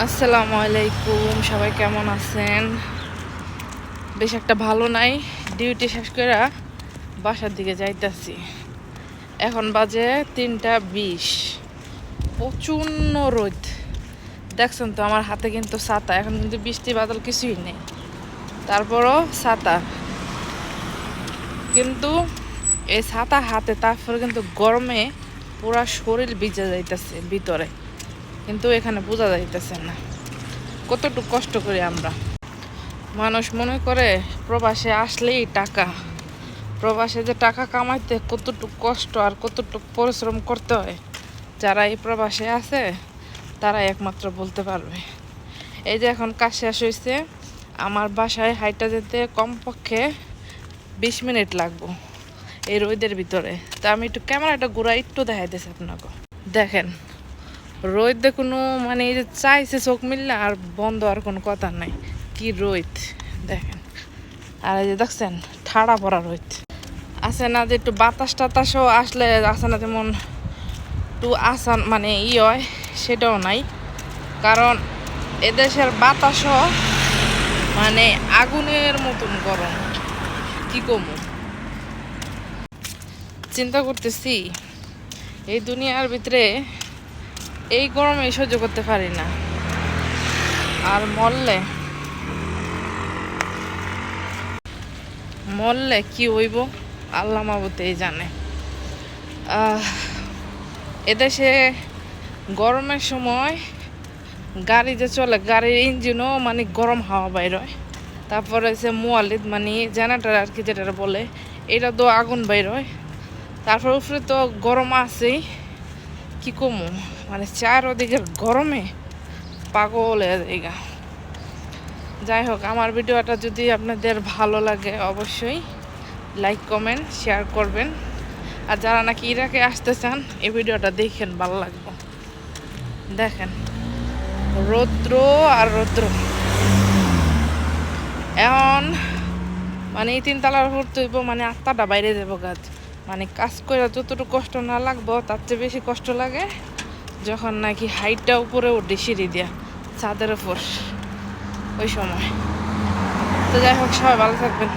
আসসালামু আলাইকুম, সবাই কেমন আছেন? বেশ একটা ভালো নাই, ডিউটি শেষ করে বাসার দিকে যাইতাছি। এখন বাজে 3:20। প্রচণ্ড রোদ, দেখছেন তো আমার হাতে কিন্তু ছাতা। এখন কিন্তু বৃষ্টি বাদল কিছুই নেই, তারপরও ছাতা। কিন্তু এই ছাতা হাতে, তারপরে কিন্তু গরমে পুরা শরীর ভিজে যাইতেছে ভিতরে, কিন্তু এখানে বোঝা যাইতেছে না কতটুকু কষ্ট করি আমরা। মানুষ মনে করে প্রবাসে আসলেই টাকা, প্রবাসে যে টাকা কামাইতে কতটুকু কষ্ট আর কতটুকু পরিশ্রম করতে হয়, যারা এই প্রবাসে আছে তারা একমাত্র বলতে পারবে। এই যে এখন কাজ শেষ হয়েছে, আমার বাসায় হাইটা যেতে কমপক্ষে 20 মিনিট লাগবো এই রোদের ভিতরে। তা আমি একটু ক্যামেরাটা ঘুরা একটু দেখাইতেছি আপনাকে। দেখেন রোদ, কোনো মানে এই যে চাইছে চোখ মিললে আর বন্ধ আর কোনো কথা নাই, কি রোদ দেখেন। আর এই যে দেখছেন ঠাড়া পড়া রোদ আছে না, যে একটু বাতাস টাতাসও আসলে আছে না, যেমন একটু আসান মানে হয়, সেটাও নাই। কারণ এদেশের বাতাসও মানে আগুনের মতন গরম, কি কমু। চিন্তা করতেছি এই দুনিয়ার ভিতরে এই গরমে সহ্য করতে পারি না, আর মরলে কি হইব আল্লাহ মাবুতেই জানে। এদেশে গরমের সময় গাড়ি যে চলে, গাড়ির ইঞ্জিনও মানে গরম হাওয়া বাইর হয়। তারপরে হচ্ছে মোয়ালিদ মানে জেনারেটর আর কি যেটা বলে, এটা তো আগুন বাইর হয়। তারপর উপরে তো গরম আছেই, কি কমু, মানে চারদিকের গরমে পাগল হয়ে যায়। যাই হোক, আমার ভিডিওটা যদি আপনাদের ভালো লাগে অবশ্যই লাইক কমেন্ট শেয়ার করবেন। আর যারা নাকি ইরাকে আসতে চান এই ভিডিওটা দেখেন, ভালো লাগবে। দেখেন রৌদ্র আর রৌদ্র। এখন মানে এই 3 তলার উপর তৈব, মানে আত্মাটা বাইরে যাবো গাছ। মানে কাজ করে যতটুকু কষ্ট না লাগবো তার চেয়ে বেশি কষ্ট লাগে যখন নাকি হাইটটা উপরে উঠে সিঁড়ি দিয়া ছাদের উপর, ওই সময়। তো যাই হোক, সবাই ভালো থাকবেন।